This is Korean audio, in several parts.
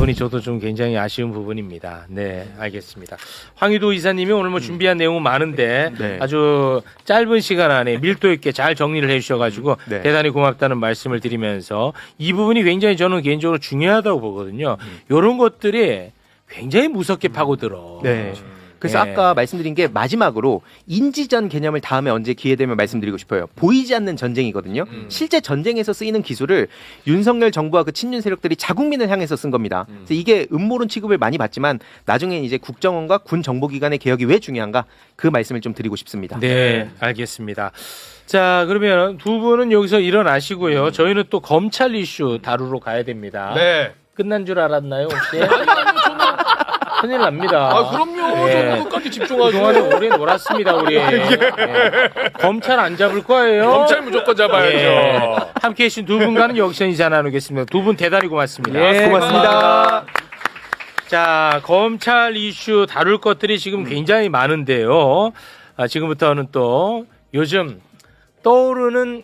부분이 저도 좀 굉장히 아쉬운 부분입니다. 네, 알겠습니다. 황희도 이사님이 오늘 뭐 준비한 내용은 많은데 네. 아주 짧은 시간 안에 밀도 있게 잘 정리를 해주셔가지고 네. 대단히 고맙다는 말씀을 드리면서 이 부분이 굉장히 저는 개인적으로 중요하다고 보거든요. 이런 것들이 굉장히 무섭게 파고들어. 네. 그래서 네. 아까 말씀드린 게 마지막으로 인지전 개념을 다음에 언제 기회 되면 말씀드리고 싶어요. 보이지 않는 전쟁이거든요. 실제 전쟁에서 쓰이는 기술을 윤석열 정부와 그 친윤 세력들이 자국민을 향해서 쓴 겁니다. 그래서 이게 음모론 취급을 많이 받지만 나중에 이제 국정원과 군 정보기관의 개혁이 왜 중요한가 그 말씀을 좀 드리고 싶습니다. 네, 알겠습니다. 자, 그러면 두 분은 여기서 일어나시고요. 저희는 또 검찰 이슈 다루러 가야 됩니다. 네. 끝난 줄 알았나요, 혹시? 큰일 납니다. 아, 그럼요. 예. 저는 끝까지 집중하죠. 그동안에 오래 놀았습니다, 우리. 예. 검찰 안 잡을 거예요. 검찰 무조건 잡아야죠. 예. 함께해 주신 두 분과는 여기서 인사 나누겠습니다. 두 분 대단히 고맙습니다. 예, 고맙습니다. 자, 검찰 이슈 다룰 것들이 지금 굉장히 많은데요. 지금부터는 또 요즘 떠오르는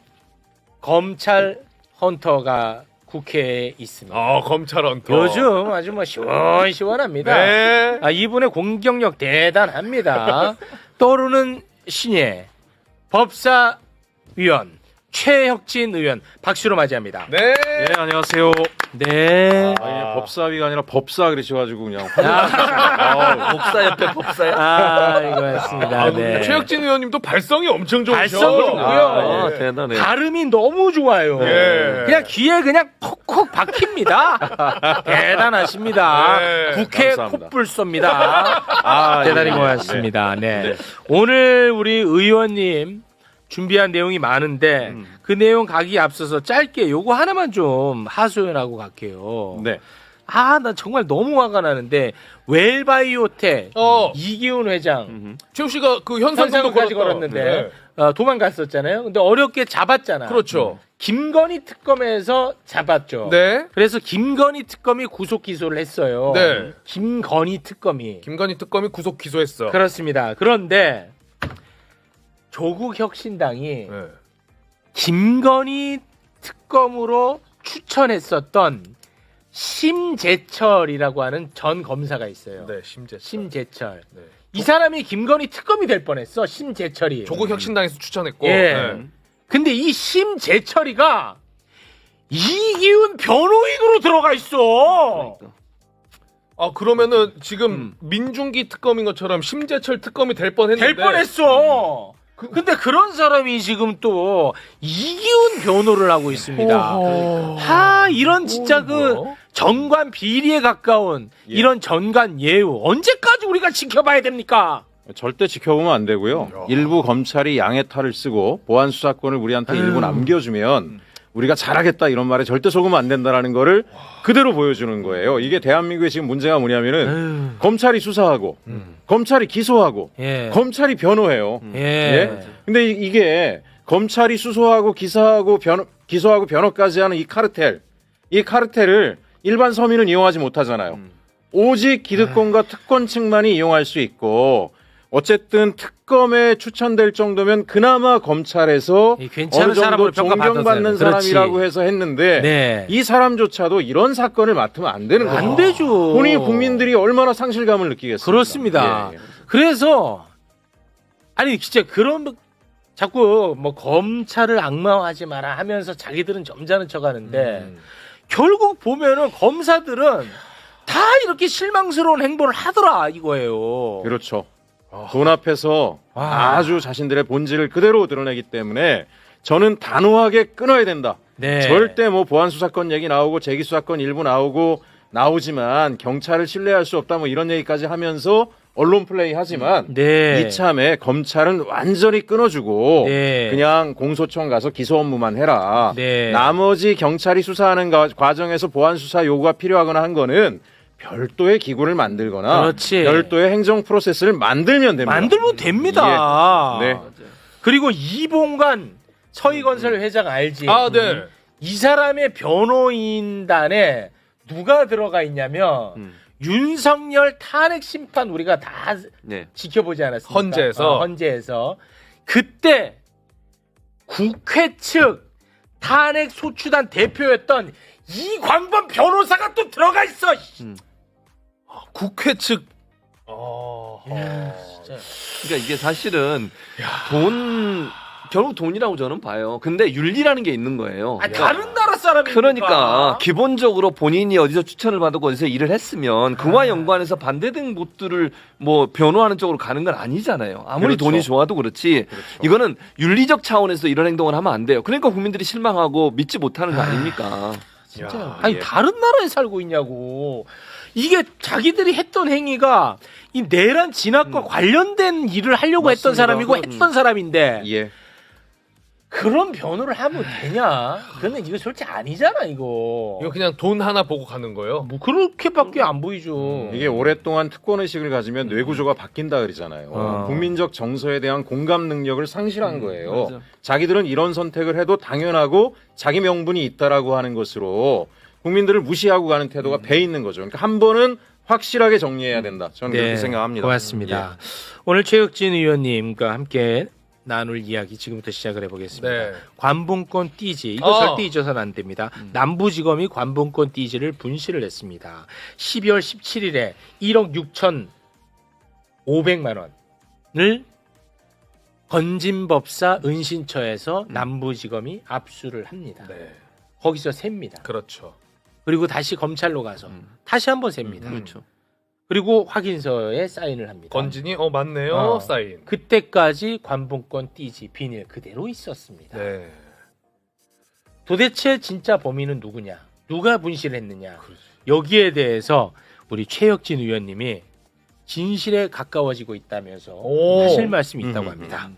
검찰 헌터가 국회에 있습니다. 검찰 헌터. 요즘 아주 뭐 시원시원합니다. 네. 이분의 공격력 대단합니다. 떠오르는 신예 법사위원 최혁진 의원 박수로 맞이합니다. 네. 네, 안녕하세요. 네. 법사위가 아니라 법사 그러셔가지고 그냥 복사 옆에 복사야. 이거였습니다. 네. 최혁진 의원님도 발성이 엄청 좋으셔. 발성이 좋고요. 대단해. 발음이 너무 좋아요. 예. 그냥 귀에 그냥 콕콕 박힙니다. 대단하십니다. 네, 국회 감사합니다. 콧불소입니다. 대단히 고맙습니다. 네. 오늘 우리 의원님 준비한 내용이 많은데 그 내용 가기 앞서서 짧게 요거 하나만 좀 하소연하고 갈게요. 네. 나 정말 너무 화가 나는데 웰바이오텍 이기훈 회장 최욱 씨가 그 현상금도 현상까지 걸었다. 걸었는데 도망갔었잖아요. 근데 어렵게 잡았잖아. 그렇죠. 김건희 특검에서 잡았죠. 네. 그래서 김건희 특검이 구속 기소를 했어요. 네. 김건희 특검이. 김건희 특검이 구속 기소했어. 그렇습니다. 그런데 조국 혁신당이 네. 김건희 특검으로 추천했었던 심재철이라고 하는 전 검사가 있어요. 네, 심재철. 심재철. 네. 이 사람이 김건희 특검이 될 뻔했어. 심재철이. 조국 혁신당에서 추천했고. 예. 네. 근데 이 심재철이가 이기훈 변호인으로 들어가 있어. 그러면은 지금 민중기 특검인 것처럼 심재철 특검이 될 뻔했는데. 될 뻔했어. 근데 그런 사람이 지금 또 이기훈 변호를 하고 있습니다. 이런 진짜 정관 비리에 가까운 이런 전관 예우 언제까지 우리가 지켜봐야 됩니까? 절대 지켜보면 안 되고요. 일부 검찰이 양의 탈을 쓰고 보안 수사권을 우리한테 일부 남겨주면 우리가 잘하겠다 이런 말에 절대 속으면 안 된다라는 거를 그대로 보여주는 거예요. 이게 대한민국의 지금 문제가 뭐냐면은 검찰이 수사하고 검찰이 기소하고 예. 검찰이 변호해요. 예. 근데 이게 검찰이 수소하고 기소하고 변호까지 하는 이 카르텔을 일반 서민은 이용하지 못하잖아요. 오직 기득권과 특권층만이 이용할 수 있고 어쨌든 특검에 추천될 정도면 그나마 검찰에서 괜찮은 어느 정도 사람으로 존경받는 평가받아서요. 사람이라고 그렇지. 해서 했는데 네. 이 사람조차도 이런 사건을 맡으면 안 되는 거죠. 안 되죠. 본인 국민들이 얼마나 상실감을 느끼겠습니까? 그렇습니다. 예. 그래서 아니 진짜 그런 자꾸 뭐 검찰을 악마화하지 마라 하면서 자기들은 점잖은 척하는데 결국 보면은 검사들은 다 이렇게 실망스러운 행보를 하더라 이거예요. 그렇죠. 돈 앞에서 아주 자신들의 본질을 그대로 드러내기 때문에 저는 단호하게 끊어야 된다. 네. 절대 뭐 보안 수사권 얘기 나오고 재기 수사권 일부 나오지만 경찰을 신뢰할 수 없다 뭐 이런 얘기까지 하면서 언론 플레이 하지만 네. 이참에 검찰은 완전히 끊어주고 네. 그냥 공소청 가서 기소 업무만 해라. 네. 나머지 경찰이 수사하는 과정에서 보안 수사 요구가 필요하거나 한 거는 별도의 기구를 만들거나 그렇지. 별도의 행정 프로세스를 만들면 됩니다. 만들면 됩니다. 네. 그리고 이봉관 서희건설 회장 알지? 네. 이 사람의 변호인단에 누가 들어가 있냐면 윤석열 탄핵 심판 우리가 다 지켜보지 않았습니까? 헌재에서 그때 국회 측 탄핵 소추단 대표였던 이광범 변호사가 또 들어가 있어. 국회 측. 진짜. 그러니까 이게 사실은 결국 돈이라고 저는 봐요. 근데 윤리라는 게 있는 거예요. 아니, 다른 나라 사람이니까. 그러니까 기본적으로 본인이 어디서 추천을 받고 어디서 일을 했으면 그와 연관해서 반대된 곳들을 뭐 변호하는 쪽으로 가는 건 아니잖아요. 아무리 그렇죠. 돈이 좋아도 그렇지. 이거는 윤리적 차원에서 이런 행동을 하면 안 돼요. 그러니까 국민들이 실망하고 믿지 못하는 거 아닙니까? 진짜. 아니 다른 나라에 살고 있냐고. 이게 자기들이 했던 행위가 이 내란 진압과 관련된 일을 하려고 했던 맞습니다. 사람이고 했던 사람인데 예. 그런 변호를 하면 되냐? 그런데 이거 솔직히 아니잖아 이거. 이거 그냥 돈 하나 보고 가는 거예요. 뭐 그렇게밖에 안 보이죠. 이게 오랫동안 특권 의식을 가지면 뇌구조가 바뀐다 그러잖아요. 국민적 정서에 대한 공감 능력을 상실한 거예요. 맞아. 자기들은 이런 선택을 해도 당연하고 자기 명분이 있다라고 하는 것으로 국민들을 무시하고 가는 태도가 배 있는 거죠. 그러니까 한 번은 확실하게 정리해야 된다. 저는 그렇게 생각합니다. 고맙습니다. 오늘 최혁진 의원님과 함께 나눌 이야기 지금부터 시작을 해보겠습니다. 네. 관봉권 띠지 이거 절대 잊어서는 안 됩니다. 남부지검이 관봉권 띠지를 분실을 했습니다. 12월 17일에 1억 6,500만 원을 건진법사 은신처에서 남부지검이 압수를 합니다. 네. 거기서 셉니다. 그렇죠. 그리고 다시 검찰로 가서 다시 한번 셉니다. 그렇죠. 그리고 확인서에 사인을 합니다. 건진이 맞네요. 어. 사인. 그때까지 관봉권 띠지 비닐 그대로 있었습니다. 네. 도대체 진짜 범인은 누구냐? 누가 분실했느냐? 여기에 대해서 우리 최혁진 의원님이 진실에 가까워지고 있다면서 오. 하실 말씀이 있다고 합니다.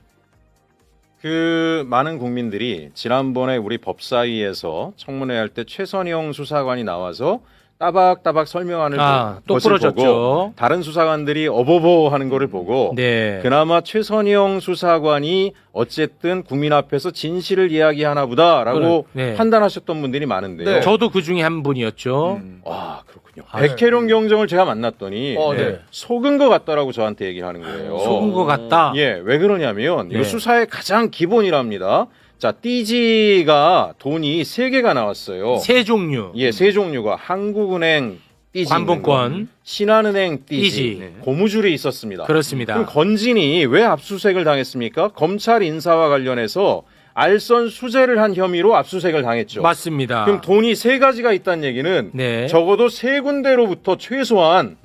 그 많은 국민들이 지난번에 우리 법사위에서 청문회 할 때 최선영 수사관이 나와서 따박따박 설명하는 또 것을 부러졌죠. 보고 다른 수사관들이 어버버 하는 거를 보고 네. 그나마 최선영 수사관이 어쨌든 국민 앞에서 진실을 이야기하나 보다라고 네. 판단하셨던 분들이 많은데요. 네. 저도 그 중에 한 분이었죠. 와 그렇군요. 아, 백혜룡 경정을 제가 만났더니 네. 속은 것 같다라고 저한테 얘기를 하는 거예요. 속은 것 같다. 예, 왜 그러냐면 이거 네. 수사의 가장 기본이랍니다. 자, 띠지가 돈이 3개가 나왔어요. 세 종류. 예, 세 종류가 한국은행 띠지, 관봉권. 있는 거, 신한은행 띠지, 띠지. 고무줄이 있었습니다. 그렇습니다. 그럼 건진이 왜 압수수색을 당했습니까? 검찰 인사와 관련해서 알선 수재를 한 혐의로 압수수색을 당했죠. 맞습니다. 그럼 돈이 3가지가 있다는 얘기는 네. 적어도 3군데로부터 최소한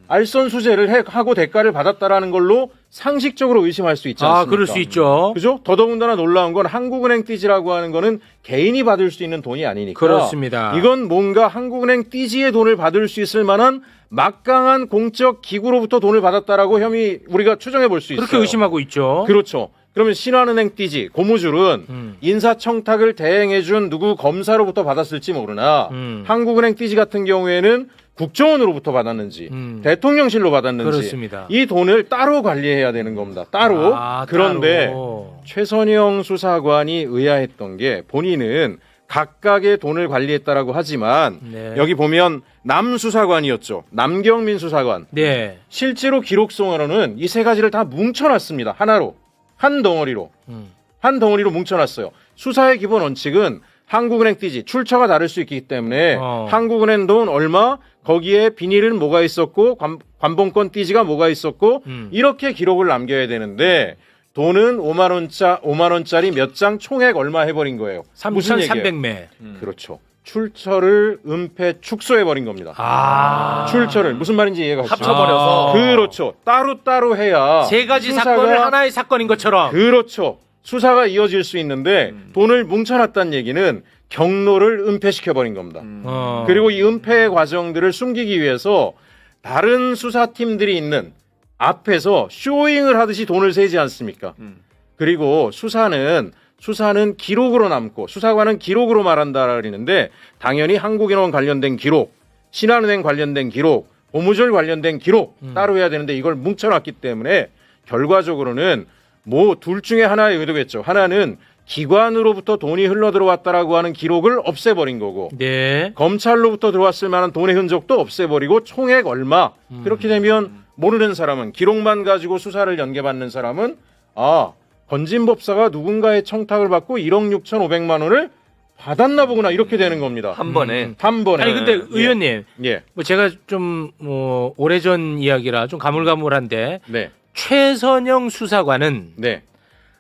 알선 수재를 하고 대가를 받았다라는 걸로 상식적으로 의심할 수 있지 않습니까? 그럴 수 있죠. 그죠? 더더군다나 놀라운 건 한국은행 띠지라고 하는 거는 개인이 받을 수 있는 돈이 아니니까. 그렇습니다. 이건 뭔가 한국은행 띠지의 돈을 받을 수 있을 만한 막강한 공적 기구로부터 돈을 받았다라고 혐의 우리가 추정해 볼 수 있어요. 그렇게 의심하고 있죠. 그렇죠. 그러면 신한은행 띠지, 고무줄은 인사청탁을 대행해준 누구 검사로부터 받았을지 모르나 한국은행 띠지 같은 경우에는 국정원으로부터 받았는지 대통령실로 받았는지 그렇습니다. 이 돈을 따로 관리해야 되는 겁니다. 따로. 그런데 따로. 최선영 수사관이 의아했던 게 본인은 각각의 돈을 관리했다라고 하지만 네. 여기 보면 남 수사관이었죠. 남경민 수사관. 네. 실제로 기록상으로는 이 3가지를 다 뭉쳐놨습니다. 하나로. 한 덩어리로. 한 덩어리로 뭉쳐놨어요. 수사의 기본 원칙은 한국은행 띠지 출처가 다를 수 있기 때문에 한국은행 돈 얼마 거기에 비닐은 뭐가 있었고 관봉권 띠지가 뭐가 있었고 이렇게 기록을 남겨야 되는데 돈은 5만 원짜리 몇 장 총액 얼마 해버린 거예요. 무슨 얘기예요? 3,300매. 그렇죠. 출처를 은폐 축소해버린 겁니다. 출처를 무슨 말인지 이해가 가시죠? 합쳐버려서. 그렇죠. 따로따로 해야 3가지 수사가- 사건을 하나의 사건인 것처럼. 그렇죠. 수사가 이어질 수 있는데 돈을 뭉쳐놨다는 얘기는 경로를 은폐시켜버린 겁니다. 그리고 이 은폐 과정들을 숨기기 위해서 다른 수사팀들이 있는 앞에서 쇼잉을 하듯이 돈을 세지 않습니까? 그리고 수사는 기록으로 남고 수사관은 기록으로 말한다 그러는데 당연히 한국인원 관련된 기록, 신한은행 관련된 기록, 고무줄 관련된 기록 따로 해야 되는데 이걸 뭉쳐놨기 때문에 결과적으로는 뭐 둘 중에 하나의 의도겠죠. 하나는 기관으로부터 돈이 흘러들어왔다라고 하는 기록을 없애버린 거고 네. 검찰로부터 들어왔을 만한 돈의 흔적도 없애버리고 총액 얼마 그렇게 되면 모르는 사람은 기록만 가지고 수사를 연계받는 사람은 건진법사가 누군가의 청탁을 받고 1억 6,500만 원을 받았나 보구나 이렇게 되는 겁니다. 한 번에. 한 번에. 아니 근데 의원님, 예. 뭐 제가 좀 뭐 오래전 이야기라 좀 가물가물한데 네. 최선영 수사관은 네.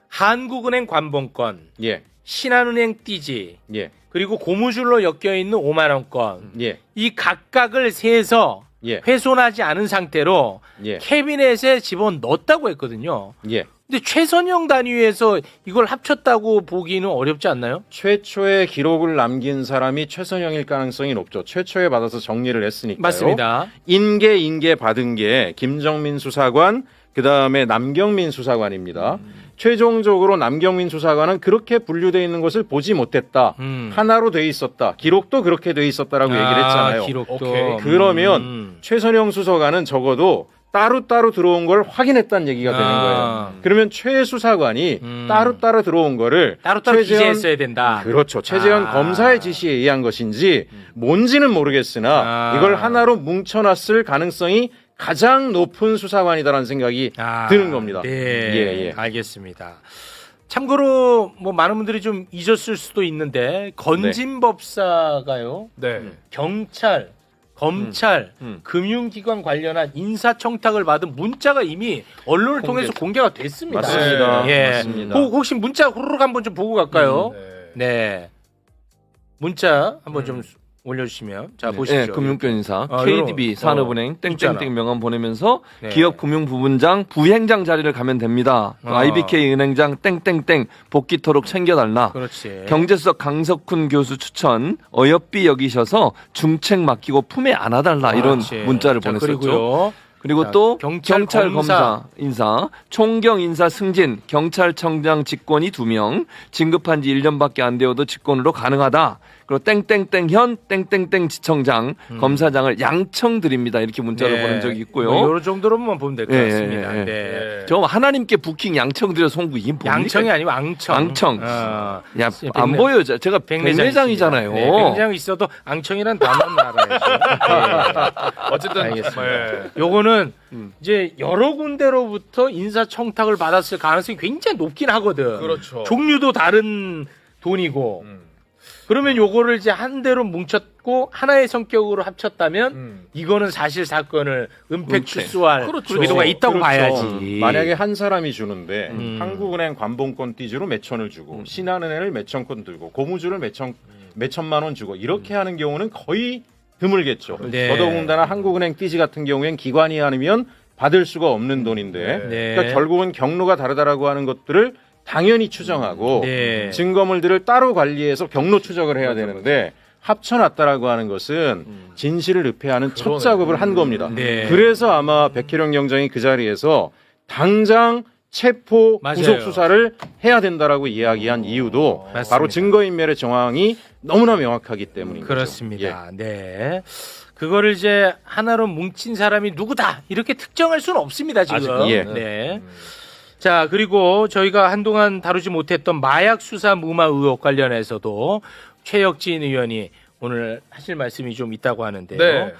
한국은행 관본권, 예. 신한은행 띠지, 예. 그리고 고무줄로 엮여 있는 5만 원권 예. 이 각각을 세서 예. 훼손하지 않은 상태로 예. 캐비넷에 집어넣었다고 했거든요. 예. 근데 최선영 단위에서 이걸 합쳤다고 보기는 어렵지 않나요? 최초의 기록을 남긴 사람이 최선영일 가능성이 높죠. 최초에 받아서 정리를 했으니까요. 맞습니다. 인계 받은 게 김정민 수사관, 그다음에 남경민 수사관입니다. 최종적으로 남경민 수사관은 그렇게 분류되어 있는 것을 보지 못했다. 하나로 돼 있었다. 기록도 그렇게 돼 있었다라고 얘기를 했잖아요. 기록도. 오케이. 그러면 최선영 수사관은 적어도 따로따로 들어온 걸 확인했다는 얘기가 되는 거예요. 그러면 최 수사관이 따로따로 들어온 거를 따로따로 최재현- 기재했어야 된다. 그렇죠. 최재현 검사의 지시에 의한 것인지 뭔지는 모르겠으나 이걸 하나로 뭉쳐놨을 가능성이 가장 높은 수사관이다라는 생각이 드는 겁니다. 네, 예. 알겠습니다. 참고로 뭐 많은 분들이 좀 잊었을 수도 있는데 건진법사가요. 네. 경찰, 검찰, 금융기관 관련한 인사청탁을 받은 문자가 이미 언론을 통해서 공개가 됐습니다. 맞습니다. 예. 맞습니다. 혹시 문자 후루룩 한번 좀 보고 갈까요? 네. 문자 한번 좀 올려주시면 자 보시죠. 네, 금융권인사 아, KDB 이런, 산업은행 있잖아. 땡땡땡 명함 보내면서 네. 기업 금융부분장 부행장 자리를 가면 됩니다. IBK 은행장 땡땡땡 복귀토록 챙겨달라. 그렇지. 경제수석 강석훈 교수 추천 어여삐 여기셔서 중책 맡기고 품에 안아달라 이런 그렇지. 문자를 자, 보냈었죠. 그리고요. 그리고 자, 또 경찰 경찰 검사. 검사 인사, 총경 인사 승진, 경찰청장 직권이 2명, 진급한 지 1년밖에 안 되어도 직권으로 가능하다. 그리고 땡땡땡현 땡땡땡 지청장, 검사장을 양청드립니다. 이렇게 문자를 보낸 적이 있고요. 뭐 이런 정도로만 보면 될 것 예, 같습니다. 예, 예. 네. 저 하나님께 부킹 양청드려 송구 이게 뭡니까? 양청이 아니고 앙청. 앙청. 어. 야, 안 보여요. 제가 백내장이잖아요. 네, 백내장 있어도 앙청이란 단어는 알아야죠. 어쨌든 알겠습니다. 네. 요거는 이제 여러 군데로부터 인사청탁을 받았을 가능성이 굉장히 높긴 하거든. 그렇죠. 종류도 다른 돈이고. 그러면 요거를 이제 한 대로 뭉쳤고 하나의 성격으로 합쳤다면 이거는 사실 사건을 은폐 출소할 그렇죠. 의도가 있다고 그렇죠. 봐야지. 만약에 한 사람이 주는데 한국은행 관본권 띠지로 몇천을 주고 신한은행을 몇천 건 들고 고무줄을 몇천만 원 주고 이렇게 하는 경우는 거의 드물겠죠. 네. 더더군다나 한국은행 띠지 같은 경우엔 기관이 아니면 받을 수가 없는 돈인데 네. 그러니까 결국은 경로가 다르다라고 하는 것들을 당연히 추정하고 네. 증거물들을 따로 관리해서 경로 추적을 해야 되는데 합쳐놨다라고 하는 것은 진실을 읍해하는 첫 작업을 한 겁니다. 네. 그래서 아마 백혜령 경장이 그 자리에서 당장 체포 맞아요. 구속 수사를 해야 된다라고 이야기한 이유도 맞습니다. 바로 증거인멸의 정황이 너무나 명확하기 때문인 거죠. 그렇습니다. 네. 그거를 이제 하나로 뭉친 사람이 누구다 이렇게 특정할 수는 없습니다 지금. 아직, 예. 네. 자 그리고 저희가 한동안 다루지 못했던 마약 수사 무마 의혹 관련해서도 최혁진 의원이 오늘 하실 말씀이 좀 있다고 하는데요. 네.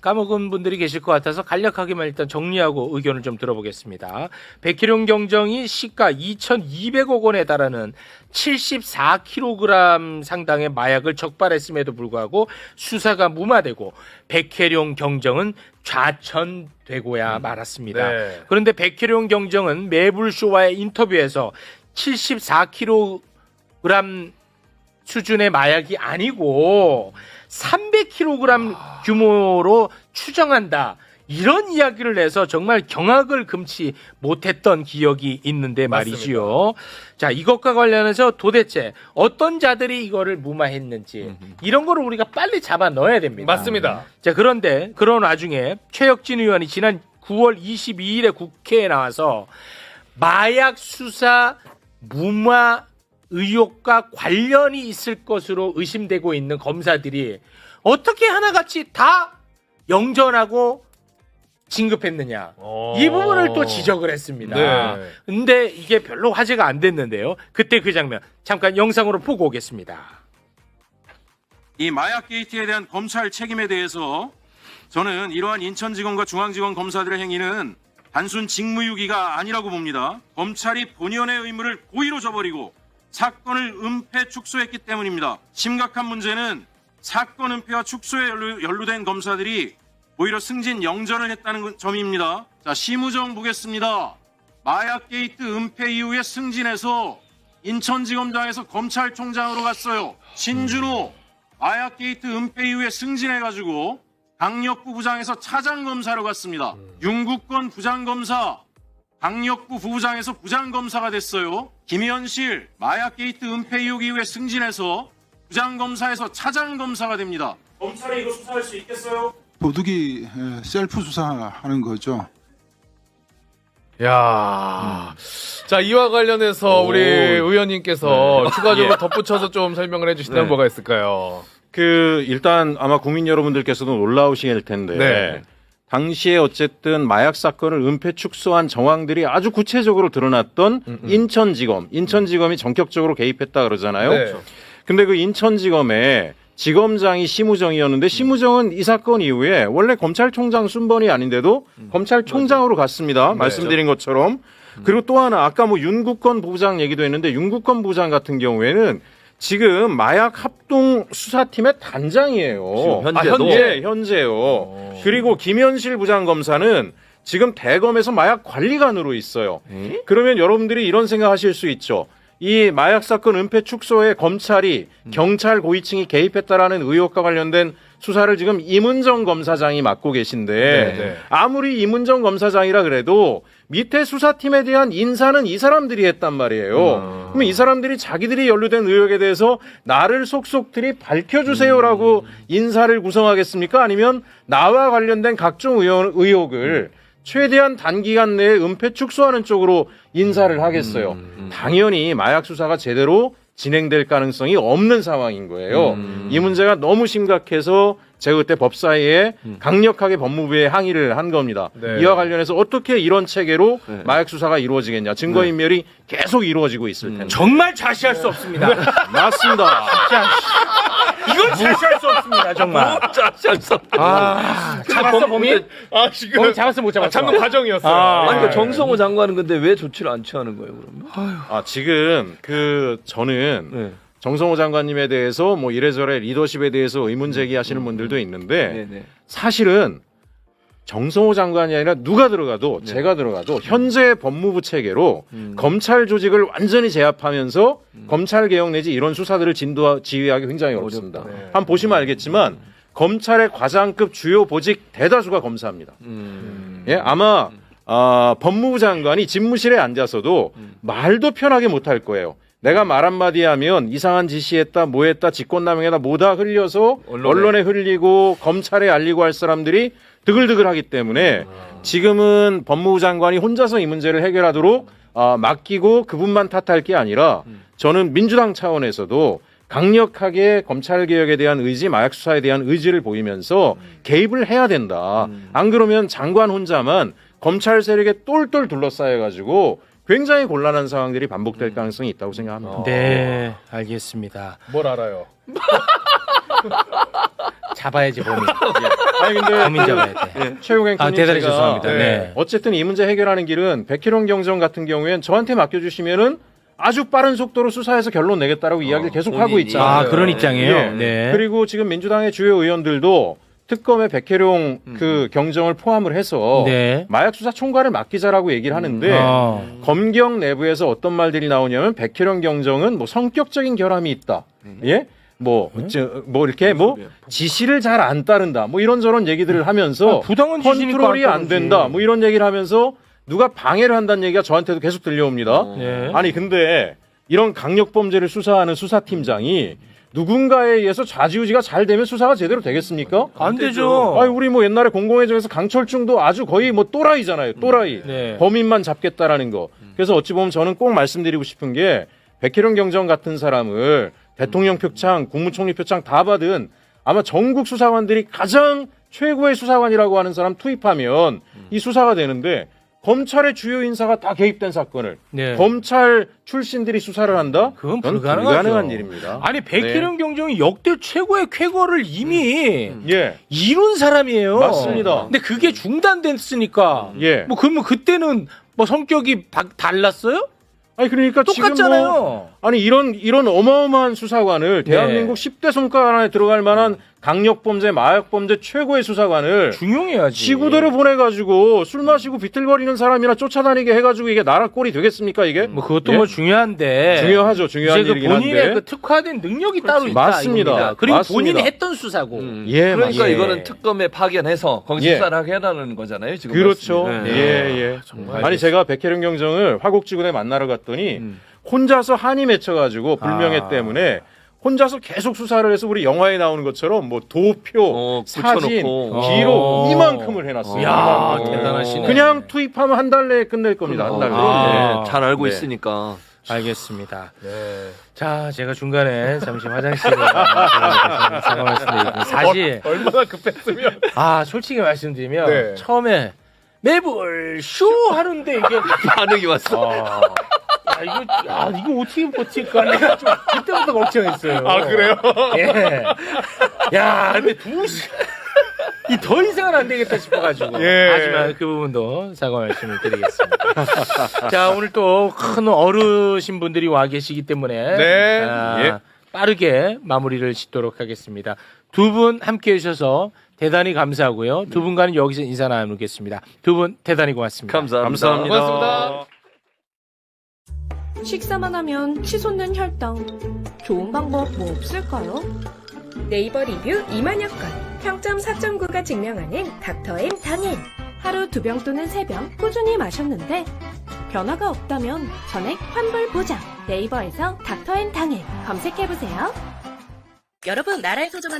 까먹은 분들이 계실 것 같아서 간략하게만 일단 정리하고 의견을 좀 들어보겠습니다. 백희룡 경정이 시가 2,200억 원에 달하는 74kg 상당의 마약을 적발했음에도 불구하고 수사가 무마되고 백혜룡 경정은 좌천되고야 말았습니다. 네. 그런데 백혜룡 경정은 매불쇼와의 인터뷰에서 74kg 수준의 마약이 아니고 300kg 규모로 추정한다. 이런 이야기를 내서 정말 경악을 금치 못했던 기억이 있는데 말이지요. 자, 이것과 관련해서 도대체 어떤 자들이 이거를 무마했는지 이런 거를 우리가 빨리 잡아 넣어야 됩니다. 맞습니다. 자, 그런데 그런 와중에 최혁진 의원이 지난 9월 22일에 국회에 나와서 마약 수사 무마 의혹과 관련이 있을 것으로 의심되고 있는 검사들이 어떻게 하나같이 다 영전하고 진급했느냐. 이 부분을 또 지적을 했습니다. 네. 근데 이게 별로 화제가 안 됐는데요. 그때 그 장면 잠깐 영상으로 보고 오겠습니다. 이 마약 게이트에 대한 검찰 책임에 대해서 저는 이러한 인천지검과 중앙지검 검사들의 행위는 단순 직무유기가 아니라고 봅니다. 검찰이 본연의 의무를 고의로 저버리고 사건을 은폐 축소했기 때문입니다. 심각한 문제는 사건 은폐와 축소에 연루된 검사들이 오히려 승진 영전을 했다는 점입니다. 자, 심우정 보겠습니다. 마약 게이트 은폐 이후에 승진해서 인천지검장에서 검찰총장으로 갔어요. 신준호 마약 게이트 은폐 이후에 승진해가지고 강력부 부장에서 차장검사로 갔습니다. 윤국권 부장검사 강력부 부부장에서 부장검사가 됐어요. 김현실 마약 게이트 은폐 의혹 이후에 승진해서 부장검사에서 차장검사가 됩니다. 검찰이 이거 수사할 수 있겠어요? 도둑이 셀프 수사하는 거죠. 야, 자 이와 관련해서 우리 의원님께서 추가적으로 덧붙여서 좀 설명을 해주시다면 뭐가 있을까요? 일단 아마 국민 여러분들께서도 놀라우실 텐데 네. 당시에 어쨌든 마약 사건을 은폐 축소한 정황들이 아주 구체적으로 드러났던 인천지검이 전격적으로 개입했다 그러잖아요. 네. 근데 그 인천지검에 지검장이 심우정이었는데 심우정은 이 사건 이후에 원래 검찰총장 순번이 아닌데도 검찰총장으로 갔습니다. 말씀드린 것처럼. 그리고 또 하나 아까 뭐 윤국권 부부장 얘기도 했는데 윤국권 부부장 같은 경우에는 지금 마약 합동 수사팀의 단장이에요. 현재요. 그리고 김현실 부장검사는 지금 대검에서 마약 관리관으로 있어요. 그러면 여러분들이 이런 생각하실 수 있죠. 이 마약 사건 은폐 축소에 검찰이 경찰 고위층이 개입했다라는 의혹과 관련된 수사를 지금 이문정 검사장이 맡고 계신데 아무리 이문정 검사장이라 그래도 밑에 수사팀에 대한 인사는 이 사람들이 했단 말이에요. 그러면 이 사람들이 자기들이 연루된 의혹에 대해서 나를 속속들이 밝혀주세요라고 인사를 구성하겠습니까? 아니면 나와 관련된 각종 의혹을 최대한 단기간 내에 은폐 축소하는 쪽으로 인사를 하겠어요. 당연히 마약 수사가 제대로 진행될 가능성이 없는 상황인 거예요. 이 문제가 너무 심각해서 제가 그때 법사위에 강력하게 법무부에 항의를 한 겁니다. 네. 이와 관련해서 어떻게 이런 체계로 마약 수사가 이루어지겠냐. 증거인멸이 계속 이루어지고 있을 텐데. 정말 자시할 수 없습니다. 맞습니다. 이건 자시할 수 없습니다. 정말. 잡았어 범인? 지금 범인 잡았어 못 잡았어? 잡는 과정이었어요. 아니 그러니까 정성호 장관은 근데 왜 조치를 안 취하는 거예요, 그러면? 지금 저는 정성호 장관님에 대해서 뭐 이래저래 리더십에 대해서 의문 제기하시는 분들도 있는데 사실은 정성호 장관이 아니라 누가 들어가도 제가 들어가도 현재 법무부 체계로 검찰 조직을 완전히 제압하면서 검찰 개혁 내지 이런 수사들을 지휘하기 굉장히 어렵습니다. 한번 보시면 알겠지만 검찰의 과장급 주요 보직 대다수가 검사입니다. 예, 아마 법무부 장관이 집무실에 앉아서도 말도 편하게 못할 거예요. 내가 말 한마디 하면 이상한 지시했다, 뭐했다, 직권남용했다, 뭐다 흘려서 언론에 흘리고 검찰에 알리고 할 사람들이 드글드글하기 때문에 지금은 법무부 장관이 혼자서 이 문제를 해결하도록 맡기고 그분만 탓할 게 아니라 저는 민주당 차원에서도 강력하게 검찰개혁에 대한 의지, 마약 수사에 대한 의지를 보이면서 개입을 해야 된다. 안 그러면 장관 혼자만 검찰 세력에 똘똘 둘러싸여가지고 굉장히 곤란한 상황들이 반복될 가능성이 있다고 생각합니다. 네, 알겠습니다. 뭘 알아요? 잡아야지 범인. 아니 근데 범인 잡아야 돼. 최욱 앵커님 대단히 제가 죄송합니다. 네. 어쨌든 이 문제 해결하는 길은 백희룡 경정 같은 경우에는 저한테 맡겨주시면은 아주 빠른 속도로 수사해서 결론 내겠다라고 이야기를 계속 하고 있잖아요. 그런 입장이에요. 예. 네. 그리고 지금 민주당의 주요 의원들도 특검에 백혜룡 경정을 포함을 해서 네. 마약 수사 총괄을 맡기자라고 얘기를 하는데 검경 내부에서 어떤 말들이 나오냐면 백혜룡 경정은 뭐 성격적인 결함이 있다. 예? 뭐 이렇게 뭐 지시를 잘 안 따른다. 뭐 이런저런 얘기들을 하면서 부당한 지시니까 컨트롤이 안 안 된다. 뭐 이런 얘기를 하면서 누가 방해를 한다는 얘기가 저한테도 계속 들려옵니다. 네. 아니 근데 이런 강력 범죄를 수사하는 수사팀장이 누군가에 의해서 좌지우지가 잘 되면 수사가 제대로 되겠습니까? 안 되죠. 아니 우리 뭐 옛날에 공공의정에서 강철중도 아주 거의 뭐 또라이잖아요. 또라이. 네. 범인만 잡겠다라는 거. 그래서 어찌 보면 저는 꼭 말씀드리고 싶은 게 백혜룡 경정 같은 사람을 대통령 표창, 국무총리 표창 다 받은 아마 전국 수사관들이 가장 최고의 수사관이라고 하는 사람 투입하면 이 수사가 되는데 검찰의 주요 인사가 다 개입된 사건을 네. 검찰 출신들이 수사를 한다? 그건 불가능한 일입니다. 아니 백혜룡 경정이 역대 최고의 쾌거를 이미 예. 이룬 사람이에요. 맞습니다. 근데 그게 중단됐으니까. 예. 뭐 그러면 그때는 뭐 성격이 달랐어요? 아니 그러니까 똑같잖아요. 지금 뭐 아니 이런 어마어마한 수사관을 네. 대한민국 10대 손가락 안에 들어갈 만한 강력범죄, 마약범죄 최고의 수사관을 중용해야지. 지구대로 보내가지고 술 마시고 비틀거리는 사람이나 쫓아다니게 해가지고 이게 나라 꼴이 되겠습니까 이게? 뭐 그것도 예? 뭐 중요한데. 중요하죠. 중요한 이제 그 일이긴 본인의 한데. 그 특화된 능력이 따로 있다. 맞습니다. 이겁니다. 그리고 맞습니다. 본인이 했던 수사고. 예, 그러니까 맞습니다. 이거는 특검에 파견해서 거기 예. 수사를 하게 해라는 거잖아요. 지금 그렇죠. 말씀이. 예. 아니 제가 백혜령 경정을 화곡지구에 만나러 갔더니 혼자서 한이 맺혀가지고 불명예 때문에 혼자서 계속 수사를 해서 우리 영화에 나오는 것처럼 뭐 도표, 사진, 붙여놓고. 기록 이만큼을 해놨어요. 야, 이만큼. 대단하시네. 그냥 투입하면 한 달 내에 끝낼 겁니다. 한 달 내에. 아. 잘 알고 네. 있으니까. 알겠습니다. 네. 자, 제가 중간에 잠시 화장실에 잠깐 말씀드리고 사실 얼마나 급했으면. 솔직히 말씀드리면 네. 처음에 매불 쇼 하는데 이게 반응이 왔어. 이거 어떻게 버틸까 내가 좀 그때부터 걱정했어요. 아, 그래요? 예. 야, 근데 2시간 이 더 이상은 안 되겠다 싶어가지고. 예. 하지만 그 부분도 사과 말씀을 드리겠습니다. 자, 오늘 또 큰 어르신 분들이 와 계시기 때문에 네. 예. 빠르게 마무리를 짓도록 하겠습니다. 두 분 함께 해주셔서 대단히 감사하고요. 두 분과는 여기서 인사 나누겠습니다. 두 분 대단히 고맙습니다. 감사합니다. 고맙습니다. 식사만 하면 치솟는 혈당. 좋은 방법 뭐 없을까요? 네이버 리뷰 2만여 건. 평점 4.9가 증명하는 닥터엠 당일. 하루 2병 또는 3병 꾸준히 마셨는데 변화가 없다면 전액 환불 보장. 네이버에서 닥터엠 당일 검색해보세요. 여러분, 나라의 소중한